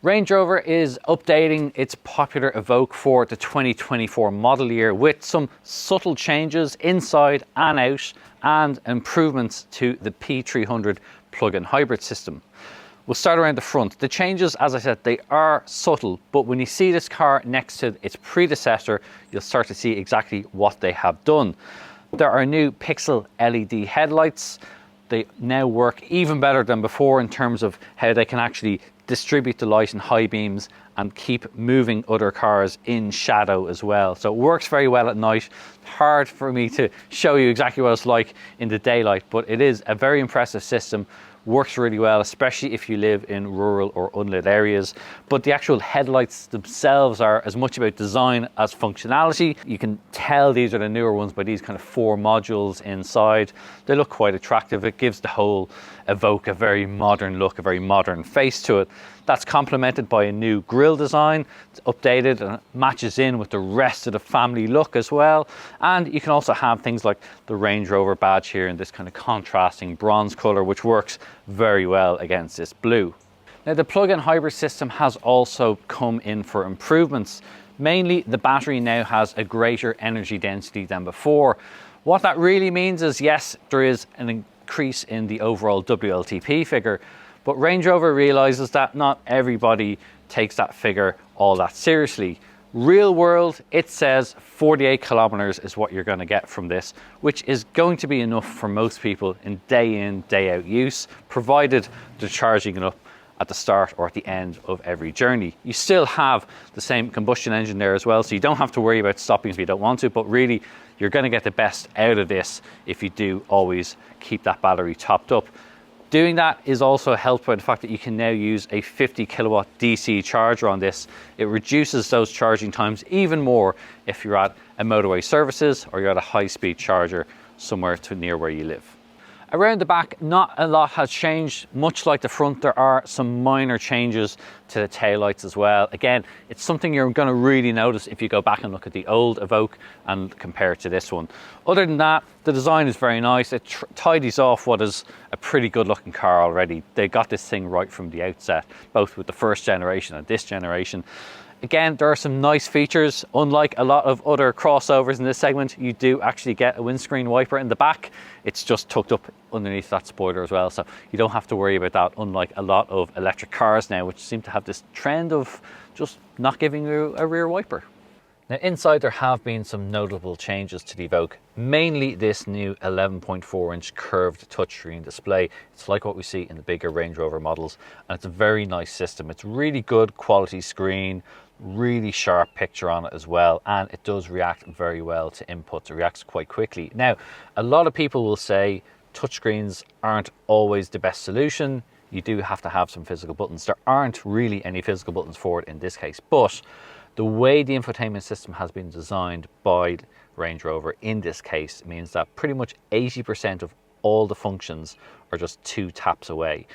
Range Rover is updating its popular Evoque for the 2024 model year with some subtle changes inside and out and improvements to the P300 plug-in hybrid system. We'll start around the front. The changes, as I said, they are subtle, but when you see this car next to its predecessor, you'll start to see exactly what they have done. There are new pixel LED headlights. They now work even better than before in terms of how they can actually distribute the light in high beams and keep moving other cars in shadow as well. So it works very well at night. Hard for me to show you exactly what it's like in the daylight, but it is a very impressive system. Works really well, especially if you live in rural or unlit areas. But the actual headlights themselves are as much about design as functionality. You can tell these are the newer ones by these kind of 4 modules inside. They look quite attractive. It gives the whole Evoque a very modern look, a very modern face to it. That's complemented by a new grille design. It's updated and it matches in with the rest of the family look as well. And you can also have things like the Range Rover badge here in this kind of contrasting bronze color, which works very well against this blue. Now, the plug-in hybrid system has also come in for improvements. Mainly, the battery now has a greater energy density than before. What that really means is, yes, there is an increase in the overall WLTP figure, but Range Rover realizes that not everybody takes that figure all that seriously. Real world, it says 48 kilometers is what you're going to get from this, which is going to be enough for most people in, day out use, provided they're charging it up at the start or at the end of every journey. You still have the same combustion engine there as well, so you don't have to worry about stopping if you don't want to, but really you're going to get the best out of this if you do always keep that battery topped up. Doing that is also helped by the fact that you can now use a 50 kilowatt DC charger on this. It reduces those charging times even more if you're at a motorway services or you're at a high-speed charger somewhere near where you live. Around the back, not a lot has changed. Much like the front, there are some minor changes to the taillights as well. Again, it's something you're going to really notice if you go back and look at the old Evoque and compare it to this one. Other than that, the design is very nice. It tidies off what is a pretty good looking car already. They got this thing right from the outset, both with the first generation and this generation. Again, there are some nice features. Unlike a lot of other crossovers in this segment, you do actually get a windscreen wiper in the back. It's just tucked up underneath that spoiler as well, so you don't have to worry about that, unlike a lot of electric cars now, which seem to have this trend of just not giving you a rear wiper. Now, inside there have been some notable changes to the Evoque, mainly this new 11.4 inch curved touchscreen display. It's like what we see in the bigger Range Rover models, and it's a very nice system. It's really good quality screen, really sharp picture on it as well, and it does react very well to inputs. It reacts quite quickly. Now, a lot of people will say touchscreens aren't always the best solution. You do have to have some physical buttons. There aren't really any physical buttons for it in this case, but the way the infotainment system has been designed by Range Rover in this case means that pretty much 80% of all the functions are just 2 taps away.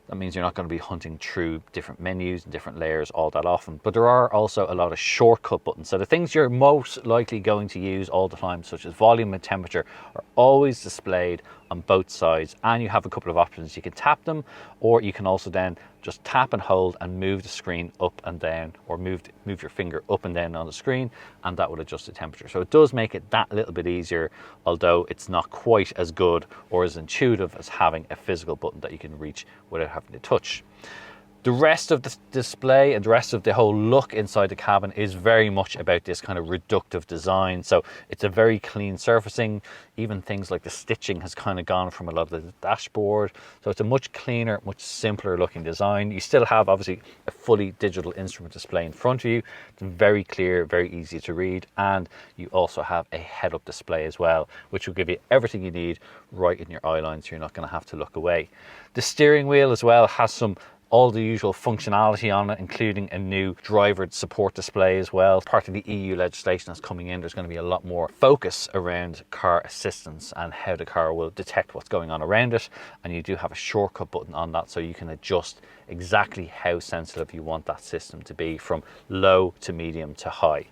That means you're not going to be hunting through different menus and different layers all that often. But there are also a lot of shortcut buttons. So the things you're most likely going to use all the time, such as volume and temperature, are always displayed on both sides. And you have a couple of options. You can tap them, or you can also then just tap and hold and move the screen up and down, or move your finger up and down on the screen, and that will adjust the temperature. So it does make it that little bit easier, although it's not quite as good or as intuitive as having a physical button that you can reach without having to touch. The rest of the display and the rest of the whole look inside the cabin is very much about this kind of reductive design. So it's a very clean surfacing. Even things like the stitching has kind of gone from a lot of the dashboard. So it's a much cleaner, much simpler looking design. You still have obviously a fully digital instrument display in front of you. It's very clear, very easy to read. And you also have a head-up display as well, which will give you everything you need right in your eye line, so you're not going to have to look away. The steering wheel as well has all the usual functionality on it, including a new driver support display as well. Part of the EU legislation that's coming in, there's going to be a lot more focus around car assistance and how the car will detect what's going on around it. And you do have a shortcut button on that, so you can adjust exactly how sensitive you want that system to be, from low to medium to high.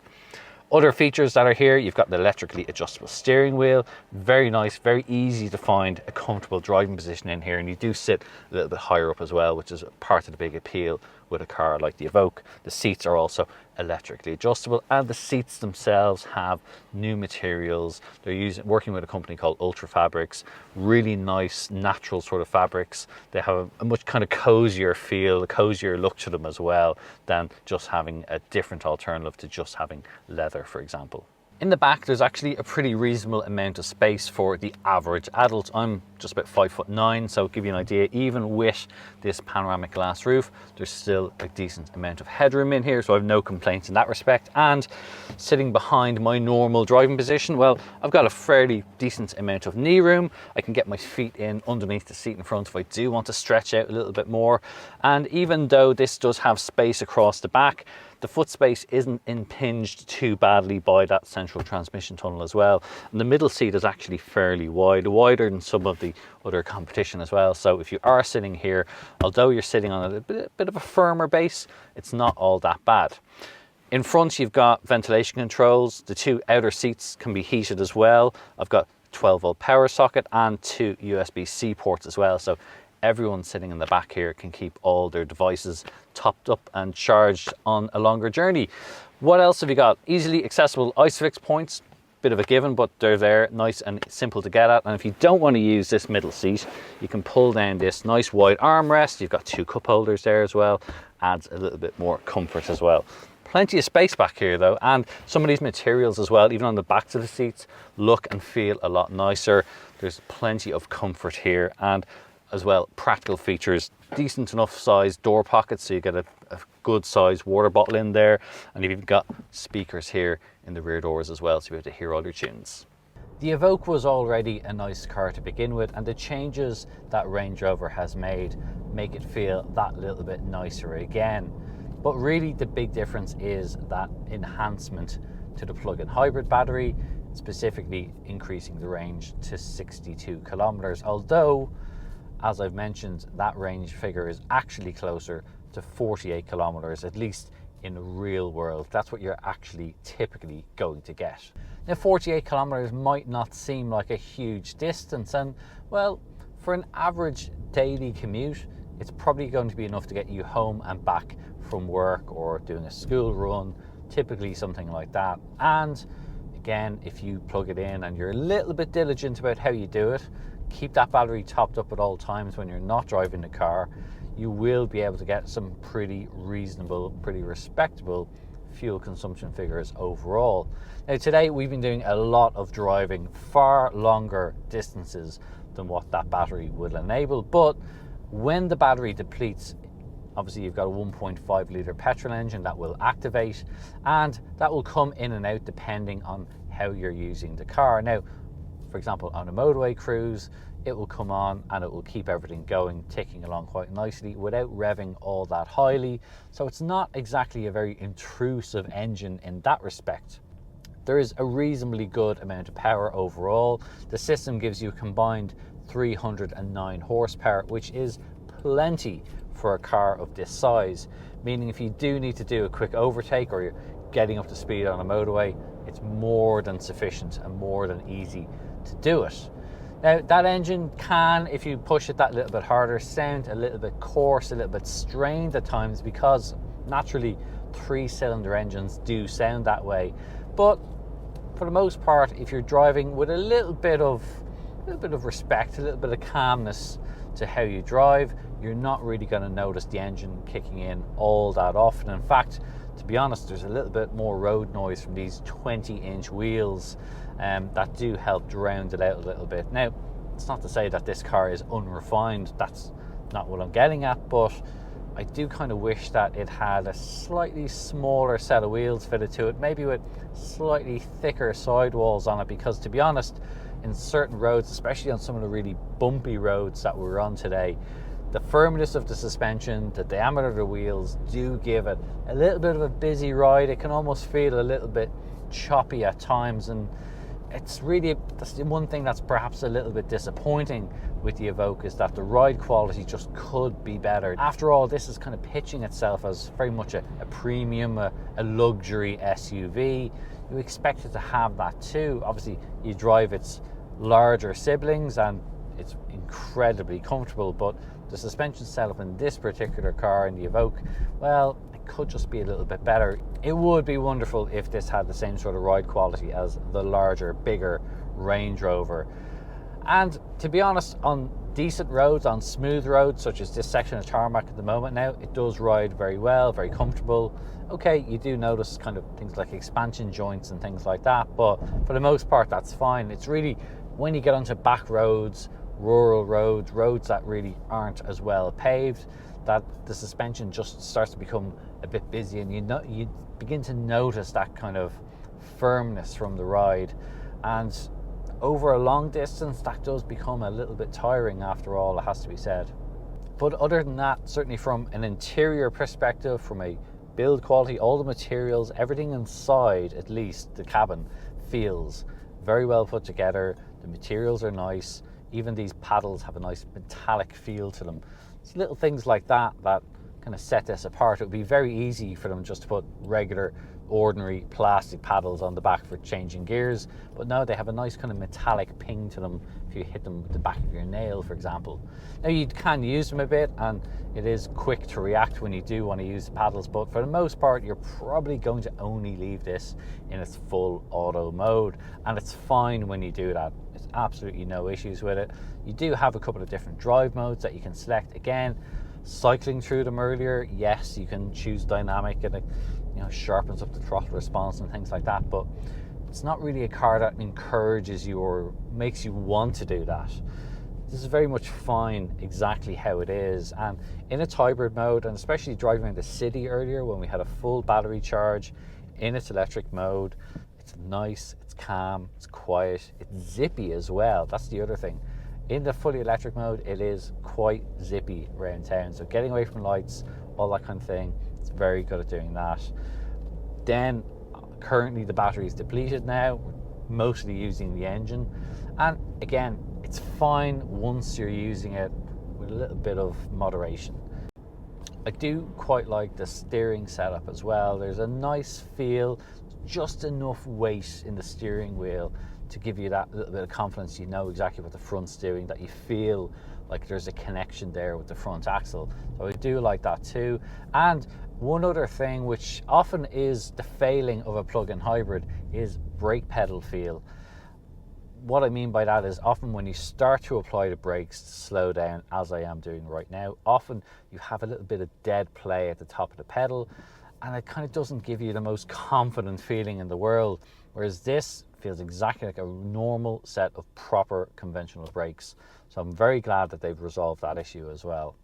Other features that are here, you've got the electrically adjustable steering wheel. Very nice, very easy to find a comfortable driving position in here, and you do sit a little bit higher up as well, which is part of the big appeal with a car like the Evoque. The seats are also electrically adjustable, and the seats themselves have new materials. They're working with a company called Ultra Fabrics, really nice natural sort of fabrics. They have a much kind of cozier feel, a cozier look to them as well than just having a different alternative to just having leather, for example. In the back, there's actually a pretty reasonable amount of space for the average adult. I'm just about 5'9", so to give you an idea, even with this panoramic glass roof, there's still a decent amount of headroom in here, so I have no complaints in that respect. And sitting behind my normal driving position, well, I've got a fairly decent amount of knee room. I can get my feet in underneath the seat in front if I do want to stretch out a little bit more. And even though this does have space across the back, the foot space isn't impinged too badly by that central transmission tunnel as well. And the middle seat is actually fairly wide, wider than some of the other competition as well. So if you are sitting here, although you're sitting on a bit of a firmer base, it's not all that bad. In front, you've got ventilation controls. The two outer seats can be heated as well. I've got 12-volt power socket and 2 USB-C ports as well. So everyone sitting in the back here can keep all their devices topped up and charged on a longer journey. What else have you got? Easily accessible ISOFIX points, bit of a given, but they're there, nice and simple to get at. And if you don't want to use this middle seat, you can pull down this nice wide armrest. You've got 2 cup holders there as well, adds a little bit more comfort as well. Plenty of space back here though, and some of these materials as well, even on the backs of the seats, look and feel a lot nicer. There's plenty of comfort here, and as well, practical features, decent enough size door pockets, so you get a good size water bottle in there, and you've even got speakers here in the rear doors as well, so you have to hear all your tunes. The Evoque was already a nice car to begin with, and the changes that Range Rover has made make it feel that little bit nicer again. But really the big difference is that enhancement to the plug-in hybrid battery, specifically increasing the range to 62 kilometers, although as I've mentioned, that range figure is actually closer to 48 kilometers, at least in the real world. That's what you're actually typically going to get. Now, 48 kilometers might not seem like a huge distance, and well, for an average daily commute, it's probably going to be enough to get you home and back from work or doing a school run, typically something like that. And again, if you plug it in and you're a little bit diligent about how you do it, keep that battery topped up at all times when you're not driving the car, you will be able to get some pretty reasonable, pretty respectable fuel consumption figures overall. Now today we've been doing a lot of driving far longer distances than what that battery will enable, but when the battery depletes, obviously you've got a 1.5 litre petrol engine that will activate, and that will come in and out depending on how you're using the car. Now, for example, on a motorway cruise, it will come on and it will keep everything going, ticking along quite nicely without revving all that highly. So it's not exactly a very intrusive engine in that respect. There is a reasonably good amount of power overall. The system gives you a combined 309 horsepower, which is plenty for a car of this size, meaning if you do need to do a quick overtake or you're getting up to speed on a motorway, it's more than sufficient and more than easy to do it. Now that engine can, if you push it that little bit harder, sound a little bit coarse, a little bit strained at times, because naturally 3-cylinder engines do sound that way. But for the most part, if you're driving with a little bit of respect, a little bit of calmness to how you drive, you're not really going to notice the engine kicking in all that often. In fact, to be honest, there's a little bit more road noise from these 20-inch wheels that do help drown it out a little bit. Now, it's not to say that this car is unrefined, that's not what I'm getting at, but I do kind of wish that it had a slightly smaller set of wheels fitted to it, maybe with slightly thicker sidewalls on it, because to be honest, in certain roads, especially on some of the really bumpy roads that we're on today, the firmness of the suspension, the diameter of the wheels do give it a little bit of a busy ride. It can almost feel a little bit choppy at times, and it's really, that's the one thing that's perhaps a little bit disappointing with the Evoque, is that the ride quality just could be better. After all, this is kind of pitching itself as very much a premium, a luxury SUV. You expect it to have that too. Obviously, you drive its larger siblings and it's incredibly comfortable, but the suspension setup in this particular car, in the Evoque, well, it could just be a little bit better. It would be wonderful if this had the same sort of ride quality as the larger, bigger Range Rover. And to be honest, on decent roads, on smooth roads, such as this section of tarmac at the moment now, it does ride very well, very comfortable. Okay, you do notice kind of things like expansion joints and things like that, but for the most part, that's fine. It's really when you get onto back roads, rural roads, roads that really aren't as well paved, that the suspension just starts to become a bit busy, and you begin to notice that kind of firmness from the ride. And over a long distance, that does become a little bit tiring after all, it has to be said. But other than that, certainly from an interior perspective, from a build quality, all the materials, everything inside, at least the cabin, feels very well put together. The materials are nice. Even these paddles have a nice metallic feel to them. It's little things like that that kind of set this apart. It would be very easy for them just to put regular, ordinary plastic paddles on the back for changing gears, but no, they have a nice kind of metallic ping to them if you hit them with the back of your nail, for example. Now, you can use them a bit, and it is quick to react when you do want to use the paddles, but for the most part, you're probably going to only leave this in its full auto mode, and it's fine when you do that. It's absolutely no issues with it. You do have a couple of different drive modes that you can select. Again, cycling through them earlier, yes, you can choose dynamic, and it sharpens up the throttle response and things like that, but it's not really a car that encourages you or makes you want to do that. This is very much fine exactly how it is, and in its hybrid mode, and especially driving in the city earlier when we had a full battery charge in its electric mode, it's nice, it's calm, it's quiet, it's zippy as well. That's the other thing. In the fully electric mode, it is quite zippy around town, so getting away from lights, all that kind of thing, it's very good at doing that. Then currently the battery is depleted now, we're mostly using the engine, and again, it's fine once you're using it with a little bit of moderation. I do quite like the steering setup as well. There's a nice feel, just enough weight in the steering wheel to give you that little bit of confidence. You know exactly what the front's doing, that you feel like there's a connection there with the front axle. So I do like that too. And one other thing, which often is the failing of a plug-in hybrid, is brake pedal feel. What I mean by that is often when you start to apply the brakes to slow down, as I am doing right now, often you have a little bit of dead play at the top of the pedal, and it kind of doesn't give you the most confident feeling in the world, whereas this feels exactly like a normal set of proper conventional brakes. So I'm very glad that they've resolved that issue as well.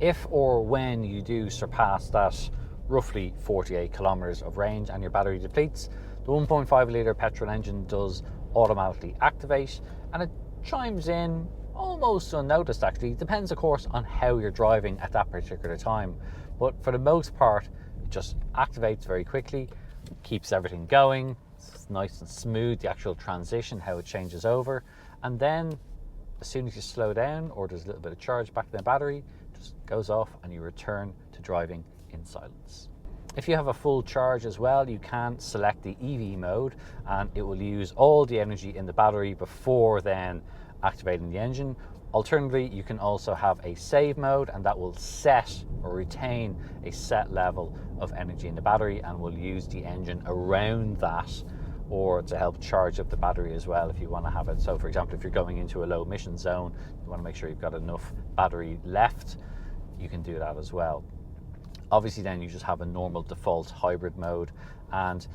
If or when you do surpass that roughly 48 kilometers of range and your battery depletes, the 1.5 litre petrol engine does automatically activate, and it chimes in almost unnoticed actually. It depends of course on how you're driving at that particular time, but for the most part it just activates very quickly, keeps everything going. It's nice and smooth, the actual transition, how it changes over, and then as soon as you slow down or there's a little bit of charge back in the battery, it just goes off and you return to driving in silence. If you have a full charge as well, you can select the EV mode and it will use all the energy in the battery before then activating the engine. Alternatively, you can also have a save mode, and that will set or retain a set level of energy in the battery and will use the engine around that, or to help charge up the battery as well if you want to have it. So for example, if you're going into a low emission zone, you want to make sure you've got enough battery left, you can do that as well. Obviously then you just have a normal default hybrid mode, and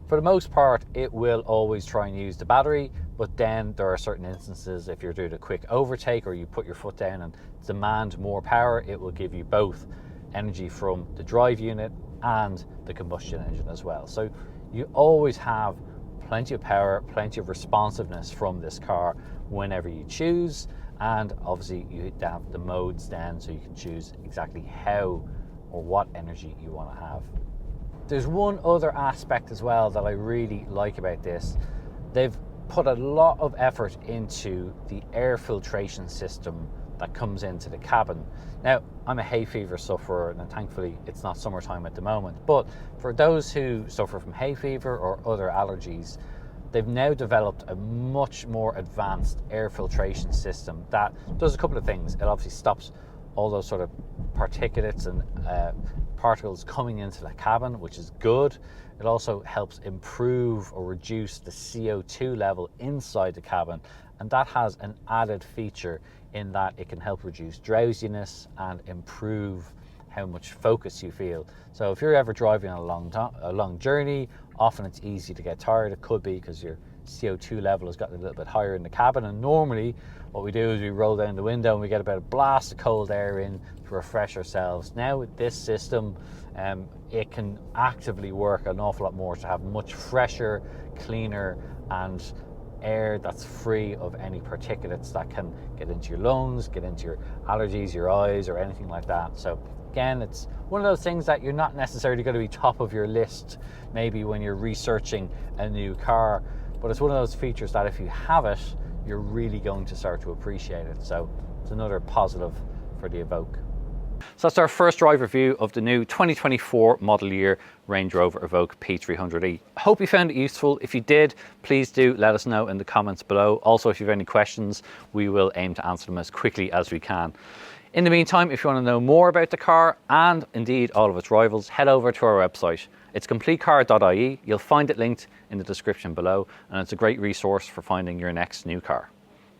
for the most part it will always try and use the battery, but then there are certain instances, if you're doing a quick overtake or you put your foot down and demand more power, it will give you both energy from the drive unit and the combustion engine as well. So you always have plenty of power, plenty of responsiveness from this car whenever you choose, and obviously you have the modes then so you can choose exactly how or what energy you want to have. There's one other aspect as well that I really like about this. They've put a lot of effort into the air filtration system that comes into the cabin. Now, I'm a hay fever sufferer, and thankfully it's not summertime at the moment, but for those who suffer from hay fever or other allergies, they've now developed a much more advanced air filtration system that does a couple of things. It obviously stops all those sort of particulates and particles coming into the cabin, which is good. It also helps improve or reduce the CO2 level inside the cabin, and that has an added feature in that it can help reduce drowsiness and improve how much focus you feel. So if you're ever driving a long journey, often it's easy to get tired. It could be because your CO2 level has gotten a little bit higher in the cabin, and normally what we do is we roll down the window and we get about a blast of cold air in to refresh ourselves. Now with this system, it can actively work an awful lot more to have much fresher, cleaner and air that's free of any particulates that can get into your lungs, get into your allergies, your eyes, or anything like that. So again, it's one of those things that you're not necessarily going to be top of your list maybe when you're researching a new car, but it's one of those features that if you have it, you're really going to start to appreciate it. So it's another positive for the Evoque. So that's our first drive review of the new 2024 model year Range Rover Evoque P300e. I hope you found it useful. If you did, please do let us know in the comments below. Also, if you have any questions, we will aim to answer them as quickly as we can. In the meantime, if you want to know more about the car and indeed all of its rivals, head over to our website. It's CompleteCar.ie. You'll find it linked in the description below, and it's a great resource for finding your next new car.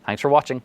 Thanks for watching.